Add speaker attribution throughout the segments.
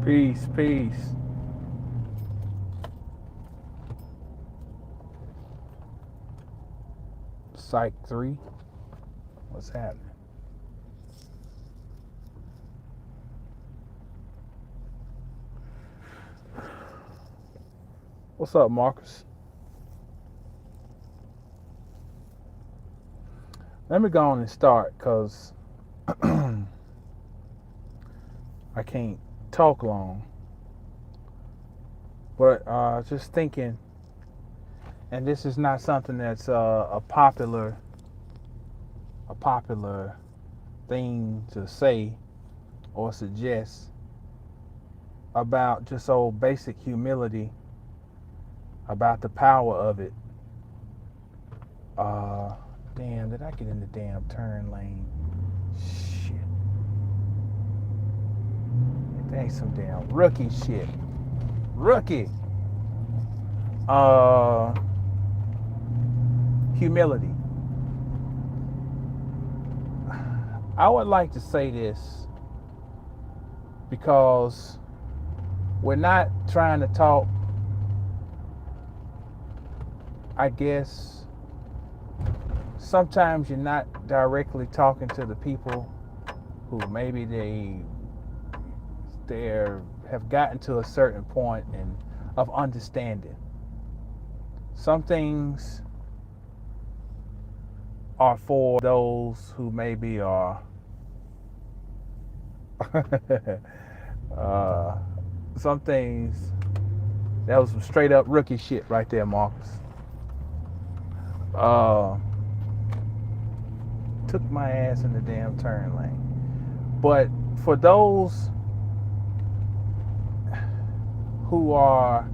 Speaker 1: Peace, peace. Psych 3. What's happening? What's up, Marcus? Let me go on and start because I can't talk long. But just thinking, and this is not something that's a popular thing to say or suggest about just old basic humility, about the power of it. Uh, Damn, did I get in the damn turn lane? Shit, that's some damn rookie shit. Rookie. Uh, Humility. I would like to say this because we're not trying to talk, I guess. Sometimes you're not directly talking to the people who maybe they have gotten to a certain point of understanding. Some things are for those who maybe are uh, some things. That was some straight up rookie shit right there, Marcus. Uh, Took my ass in the damn turn lane. But for those who are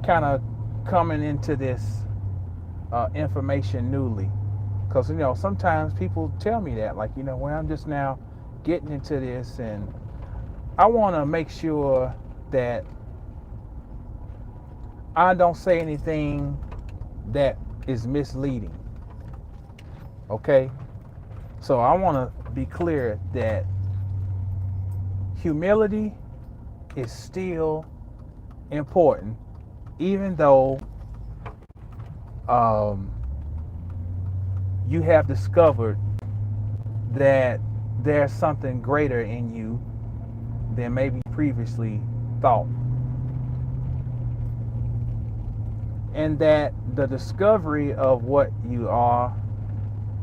Speaker 1: kind of coming into this information newly, because sometimes people tell me that, like, well, I'm just now getting into this, and I want to make sure that I don't say anything that is misleading. Okay? So I want to be clear that humility is still important, even though um, you have discovered that there's something greater in you than maybe previously thought. And that the discovery of what you are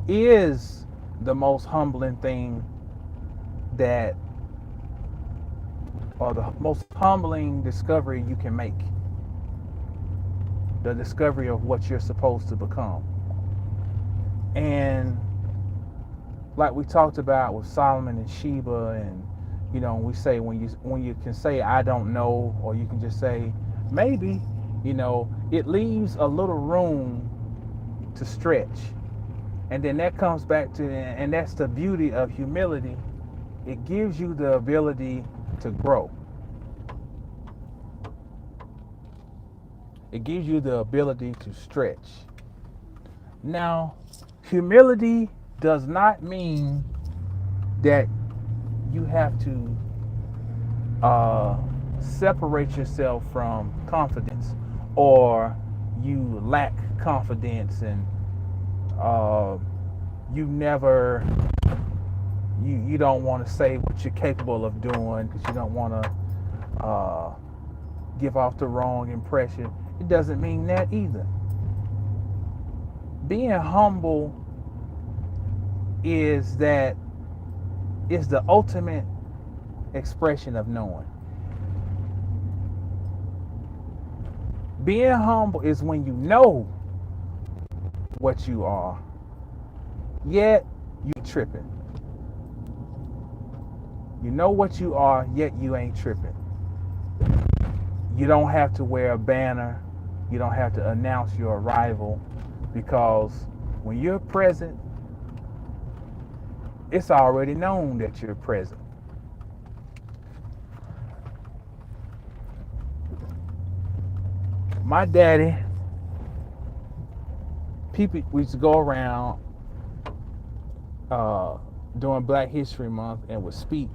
Speaker 1: is the most humbling thing that, or the most humbling discovery you can make. The discovery of what you're supposed to become. And like we talked about with Solomon and Sheba, and we say when you can say I don't know, or you can just say maybe, it leaves a little room to stretch. And then that comes back to, and that's the beauty of humility. It gives you the ability to grow. It gives you the ability to stretch. Now, humility does not mean that you have to separate yourself from confidence, or you lack confidence, and you never you don't want to say what you're capable of doing because you don't want to give off the wrong impression. It doesn't mean that either. Being humble is the ultimate expression of knowing. Being humble is when you know what you are, yet you tripping. You know what you are, yet you ain't tripping. You don't have to wear a banner. You don't have to announce your arrival, because when you're present, it's already known that you're present. My daddy, people, we used to go around during Black History Month and would speak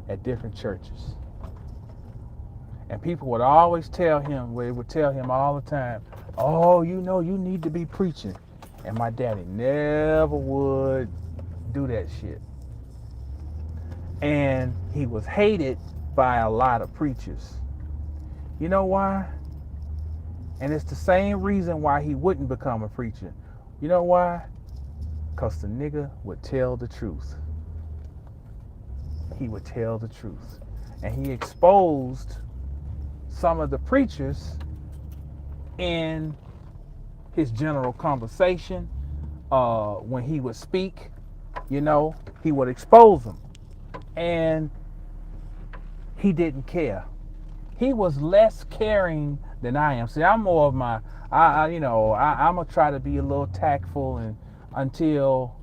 Speaker 1: at different churches. And people would always tell him, they would tell him all the time, oh, you know, you need to be preaching. And my daddy never would do that shit. And he was hated by a lot of preachers. You know why? And it's the same reason why he wouldn't become a preacher. You know why? Because the nigga would tell the truth. He would tell the truth. And he exposed some of the preachers in his general conversation. When he would speak, you know, he would expose them. And he didn't care. He was less caring than I am. See, I'm more of my, I'm gonna try to be a little tactful and until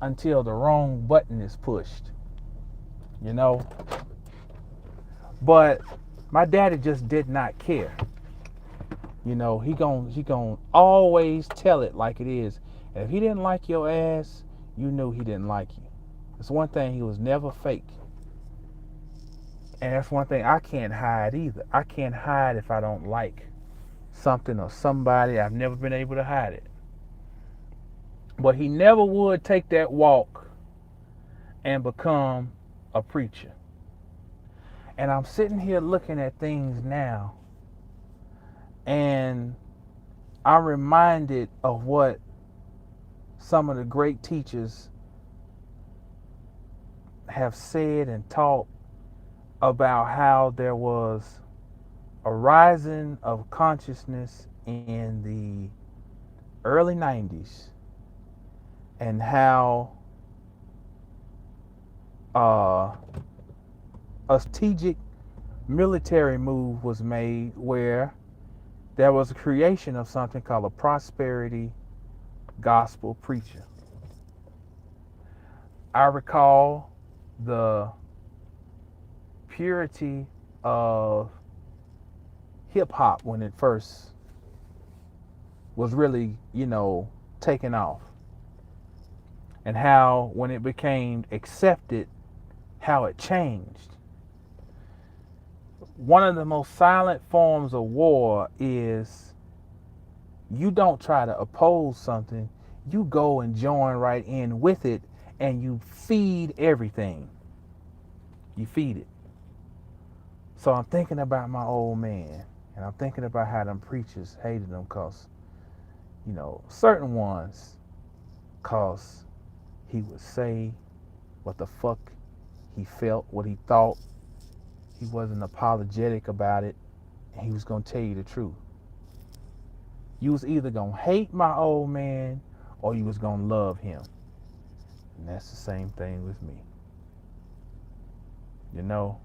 Speaker 1: the wrong button is pushed, you know. But my daddy just did not care. You know, he gon' always tell it like it is. And if he didn't like your ass, you knew he didn't like you. It's one thing, he was never fake. And that's one thing I can't hide either. I can't hide if I don't like something or somebody. I've never been able to hide it. But he never would take that walk and become a preacher. And I'm sitting here looking at things now, and I'm reminded of what some of the great teachers have said and taught about how there was a rising of consciousness in the early 90s, and how a strategic military move was made where there was a creation of something called a prosperity gospel preacher. I recall the purity of hip hop when it first was really, you know, taken off. And how when it became accepted, how it changed. One of the most silent forms of war is you don't try to oppose something, you go and join right in with it, and you feed everything. You feed it. So I'm thinking about my old man, and I'm thinking about how them preachers hated him because, you know, certain ones, because he would say what the fuck he felt, what he thought. He wasn't apologetic about it, and he was going to tell you the truth. You was either going to hate my old man or you was going to love him. And that's the same thing with me. You know?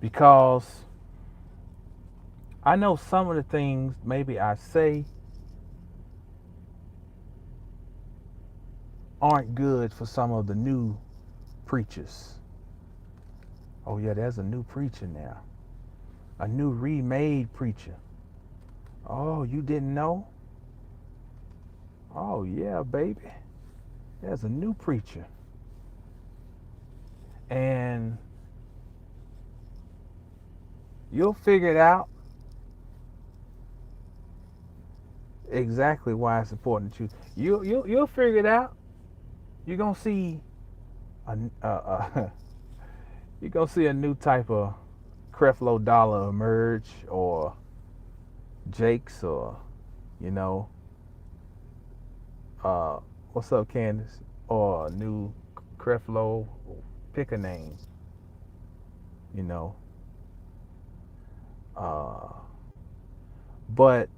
Speaker 1: Because I know some of the things maybe I say aren't good for some of the new preachers. Oh yeah, there's a new preacher now. A new remade preacher. Oh, you didn't know? Oh yeah, baby. There's a new preacher. And you'll figure it out exactly why it's important to you. You'll figure it out. You're gonna see you're gonna see a new type of Creflo Dollar emerge, or Jake's, or you know, what's up, Candace, or a new Creflo. Pick a name. You know. But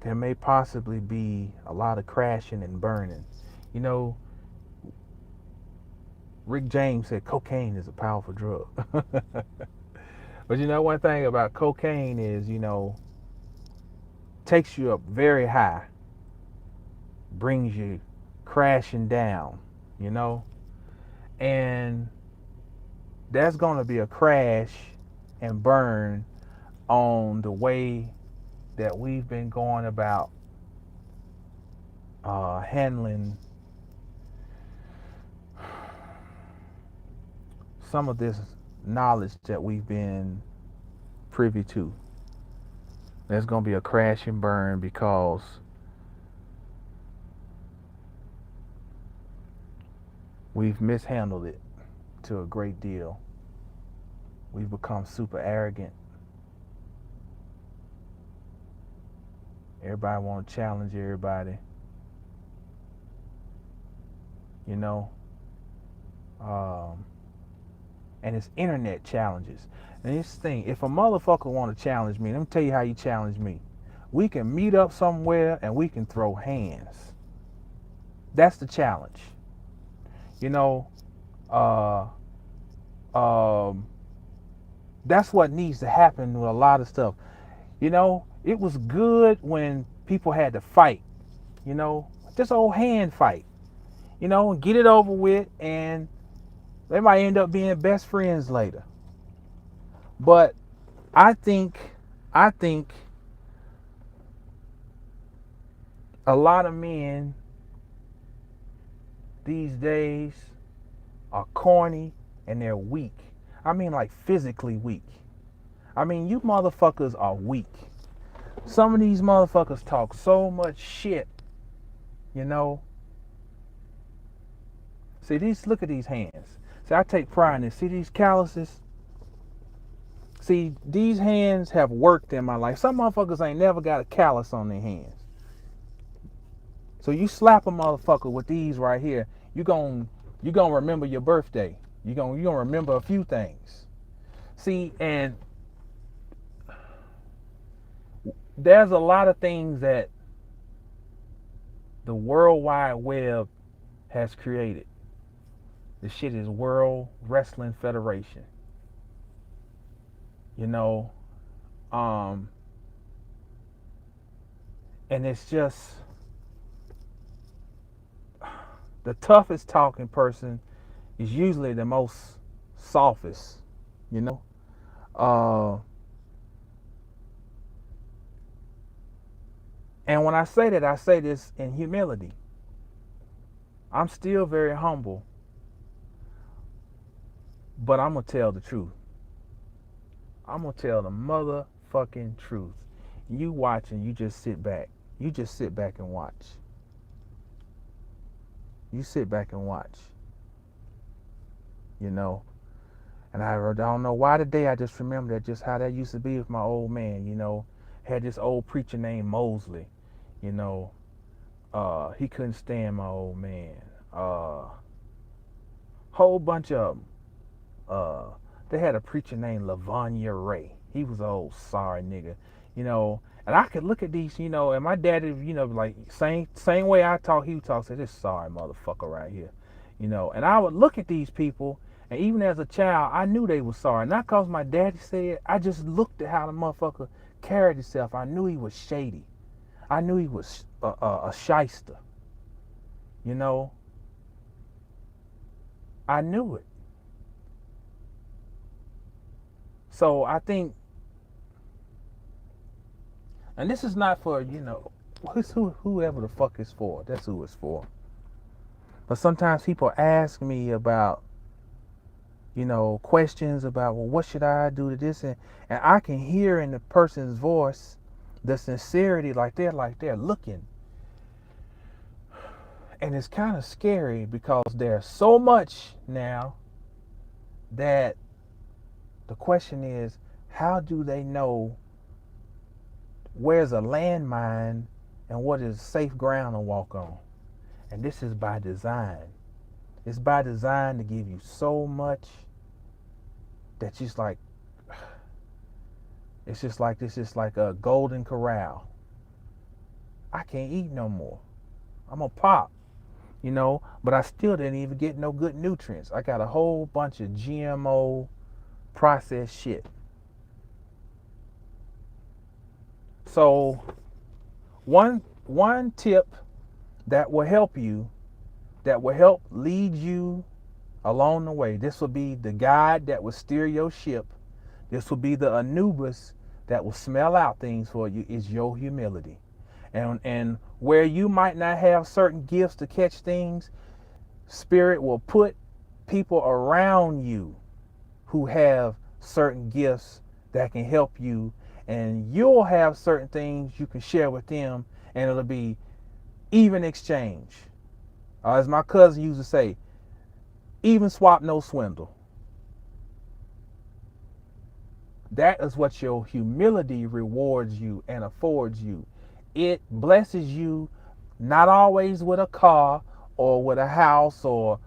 Speaker 1: there may possibly be a lot of crashing and burning. You know, Rick James said cocaine is a powerful drug. But you know, one thing about cocaine is, you know, takes you up very high, brings you crashing down, you know, and there's going to be a crash and burn on the way that we've been going about handling some of this knowledge that we've been privy to. There's going to be a crash and burn because we've mishandled it to a great deal. We've become super arrogant. Everybody want to challenge everybody. You know, and it's internet challenges. And this thing, if a motherfucker want to challenge me, let me tell you how you challenge me. We can meet up somewhere and we can throw hands. That's the challenge. You know, that's what needs to happen with a lot of stuff. You know, it was good when people had to fight. You know, just old hand fight. You know, and get it over with, and they might end up being best friends later. But I think a lot of men these days are corny and they're weak. I mean, like physically weak. I mean, you motherfuckers are weak. Some of these motherfuckers talk so much shit, you know. See, look at these hands. See, I take pride in this. See these calluses? See, these hands have worked in my life. Some motherfuckers ain't never got a callus on their hands. So you slap a motherfucker with these right here, you gonna remember your birthday. You gonna remember a few things. See, and there's a lot of things that the World Wide Web has created. This shit is World Wrestling Federation. You know, and it's just the toughest talking person is usually the most softest, you know. And when I say that, I say this in humility. I'm still very humble, but I'm going to tell the truth. I'm going to tell the motherfucking truth. You watching, you just sit back. You just sit back and watch. You sit back and watch. You know. And I don't know why today I just remember that, just how that used to be with my old man, you know. Had this old preacher named Mosley, you know. He couldn't stand my old man. Whole bunch of them. They had a preacher named Lavonia Ray. He was an old sorry nigga, you know. And I could look at these, you know, and my daddy, you know, like same way I talk, he would talk, say, this sorry motherfucker right here, you know. And I would look at these people, and even as a child, I knew they were sorry. Not because my daddy said, I just looked at how the motherfucker carried himself. I knew he was shady. I knew he was a shyster, you know. I knew it. So I think, and this is not for, you know, whoever the fuck it's for. That's who it's for. But sometimes people ask me about, you know, questions about, well, what should I do to this? And I can hear in the person's voice the sincerity, like they're looking. And it's kind of scary because there's so much now that the question is, how do they know where's a landmine and what is safe ground to walk on? And this is by design. It's by design to give you so much that it's like this is like a golden corral. I can't eat no more. I'm gonna pop, you know, but I still didn't even get no good nutrients. I got a whole bunch of GMO processed shit. So one tip that will help you, that will help lead you along the way. This will be the guide that will steer your ship. This will be the Anubis that will smell out things for you, is your humility. And where you might not have certain gifts to catch things, Spirit will put people around you who have certain gifts that can help you, and you'll have certain things you can share with them, and it'll be even exchange. As my cousin used to say, even swap, no swindle. That is what your humility rewards you and affords you. It blesses you, not always with a car or with a house or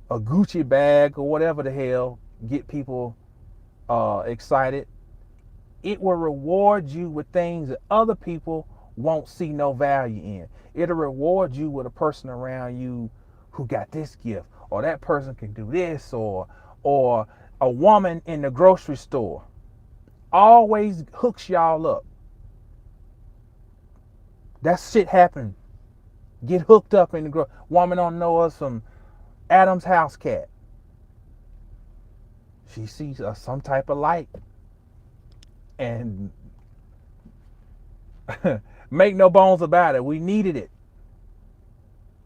Speaker 1: a Gucci bag or whatever the hell get people excited. It will reward you with things that other people won't see no value in. It'll reward you with a person around you who got this gift, or that person can do this, or a woman in the grocery store always hooks y'all up. That shit happen. Get hooked up in the woman don't know us from Adam's house cat. She sees some type of light, and make no bones about it, we needed it.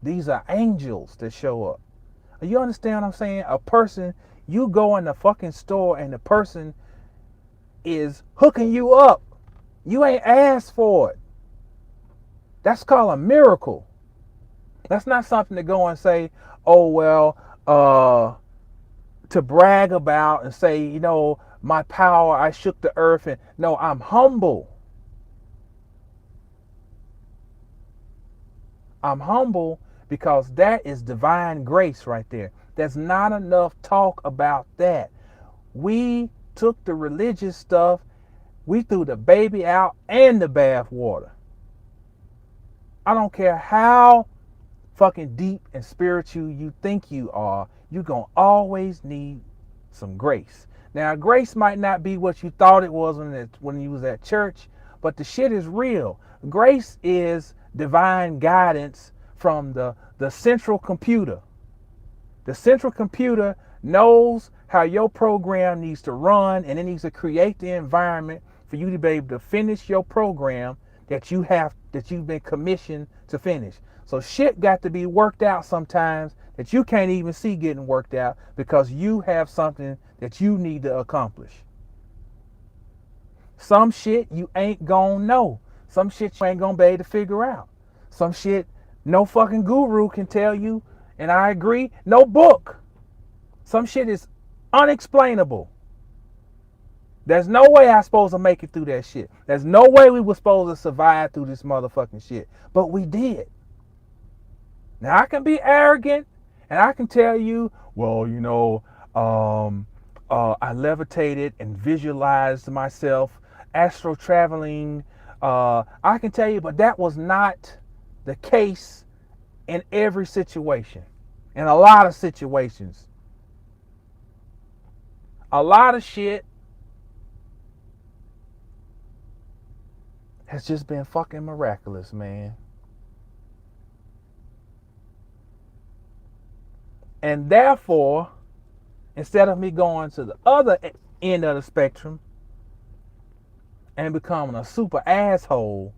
Speaker 1: These are angels that show up. You understand what I'm saying? A person, you go in the fucking store and the person is hooking you up. You ain't asked for it. That's called a miracle. That's not something to go and say, oh, well, to brag about and say, you know, my power, I shook the earth. And no, I'm humble. I'm humble because that is divine grace right there. There's not enough talk about that. We took the religious stuff, we threw the baby out and the bath water. I don't care how fucking deep and spiritual you think you are, you're going to always need some grace. Now, grace might not be what you thought it was when you was at church, but the shit is real. Grace is divine guidance from the central computer. The central computer knows how your program needs to run, and it needs to create the environment for you to be able to finish your program that you've been commissioned to finish. So shit got to be worked out sometimes that you can't even see getting worked out because you have something that you need to accomplish. Some shit you ain't gonna know. Some shit you ain't gonna be able to figure out. Some shit no fucking guru can tell you, and I agree, no book. Some shit is unexplainable. There's no way I'm supposed to make it through that shit. There's no way we were supposed to survive through this motherfucking shit. But we did. Now I can be arrogant and I can tell you, well, you know, I levitated and visualized myself astral traveling. I can tell you, but that was not the case in every situation. In a lot of situations. A lot of shit has just been fucking miraculous, man. And therefore, instead of me going to the other end of the spectrum and becoming a super asshole,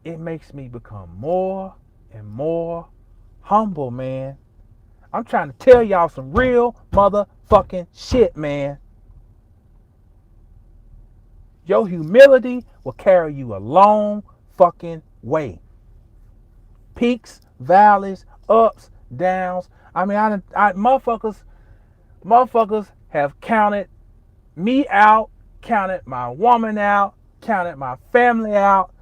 Speaker 1: it makes me become more and more humble, man. I'm trying to tell y'all some real motherfucking shit, man. Your humility will carry you a long fucking way. Peaks, valleys, ups, downs. I mean, I motherfuckers have counted me out, counted my woman out, counted my family out,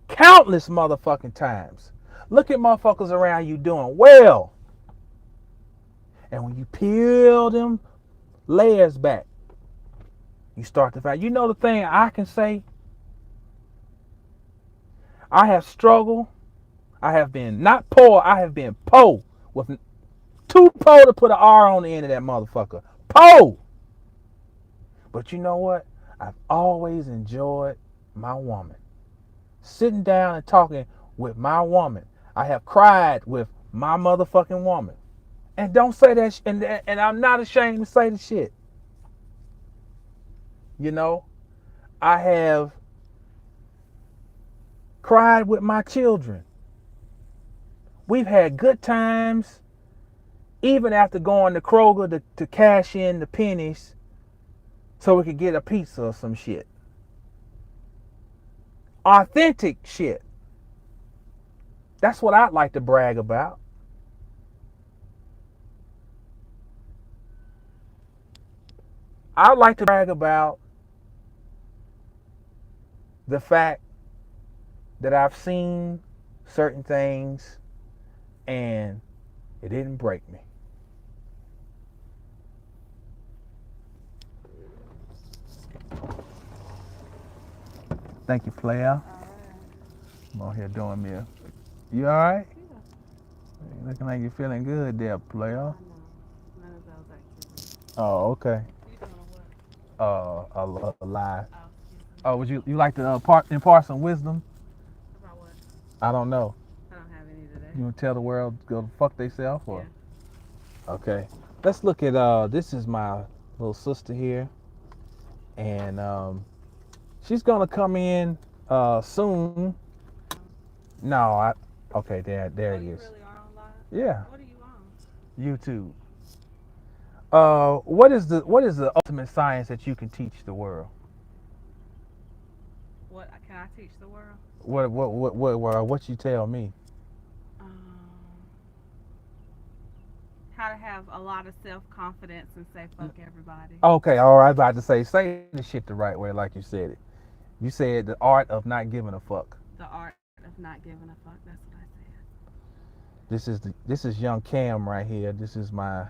Speaker 1: countless motherfucking times. Look at motherfuckers around you doing well. And when you peel them layers back, you start to find, you know the thing I can say? I have struggled. I have been not poor, I have been po with too po to put an R on the end of that motherfucker. Po! But you know what? I've always enjoyed my woman. Sitting down and talking with my woman. I have cried with my motherfucking woman. And don't say that, and I'm not ashamed to say the shit. You know, I have cried with my children. We've had good times, even after going to Kroger to cash in the pennies so we could get a pizza or some shit. Authentic shit. That's what I'd like to brag about. I'd like to brag about the fact that I've seen certain things and it didn't break me. Thank you, player. I'm out here doing me a... You alright? Yeah. Looking like you're feeling good there, player.
Speaker 2: No, none of those activities.
Speaker 1: Oh, okay.
Speaker 2: You doing what?
Speaker 1: A lie.
Speaker 2: Oh, excuse me.
Speaker 1: Oh, would you like to impart some wisdom?
Speaker 2: About what?
Speaker 1: I don't know.
Speaker 2: I don't have any today.
Speaker 1: You want to tell the world to go fuck theyself or?
Speaker 2: Yeah.
Speaker 1: Okay. Let's look at this is my little sister here, and she's gonna come in soon. No, okay, there
Speaker 2: Oh,
Speaker 1: it
Speaker 2: you
Speaker 1: is.
Speaker 2: really are on live?
Speaker 1: Yeah,
Speaker 2: What are you on?
Speaker 1: YouTube. What is the ultimate science that you can teach the world?
Speaker 2: What can I teach the world?
Speaker 1: What you tell me?
Speaker 2: Um, how to have a lot of self confidence and say fuck everybody.
Speaker 1: Okay, all right. I was about to say the shit the right way, like you said it. You said the art of not giving a fuck.
Speaker 2: The art of not giving a fuck. That's what I said.
Speaker 1: This is young Cam right here. This is my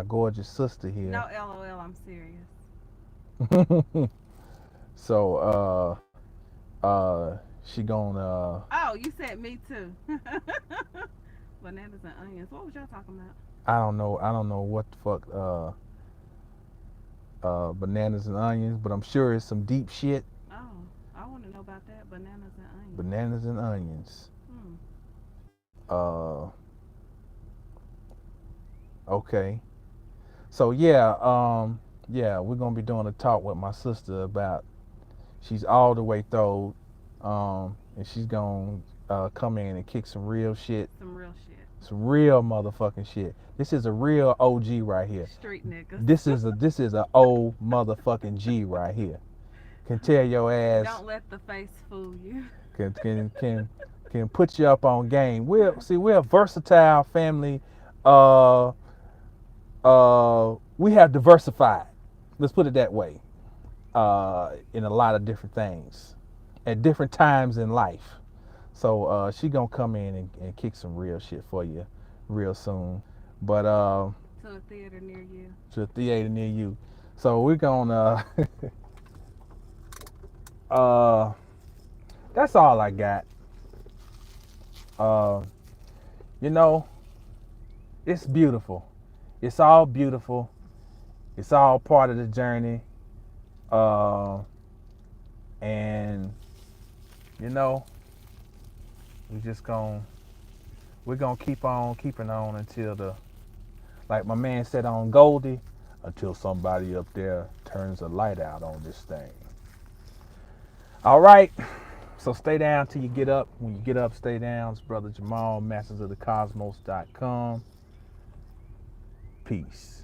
Speaker 1: gorgeous sister here.
Speaker 2: No, LOL. I'm serious.
Speaker 1: So she gonna
Speaker 2: Oh, you said me too. Bananas and onions. What was y'all talking about?
Speaker 1: I don't know what the fuck bananas and onions, but I'm sure it's some deep shit.
Speaker 2: Oh, I want to know about that. Bananas and onions.
Speaker 1: Bananas and onions.
Speaker 2: Hmm.
Speaker 1: Okay. So yeah, we're gonna be doing a talk with my sister about. She's all the way through, and she's gonna come in and kick some real shit.
Speaker 2: Some real shit.
Speaker 1: Some real motherfucking shit. This is a real OG right here.
Speaker 2: Street niggas.
Speaker 1: This is a old motherfucking G right here. Can tell your ass.
Speaker 2: Don't let the face fool you.
Speaker 1: Can put you up on game. We're a versatile family. We have diversified. Let's put it that way. In a lot of different things, at different times in life. So she gonna come in and kick some real shit for you real soon. But
Speaker 2: To a theater near you.
Speaker 1: to a theater near you. So we're gonna that's all I got. Uh, you know, it's beautiful. It's all beautiful. It's all part of the journey. And you know, we're gonna keep on keeping on until like my man said on Goldie, until somebody up there turns a light out on this thing. All right, so stay down till you get up. When you get up, stay down. It's Brother Jamal, mastersofthecosmos.com. Peace.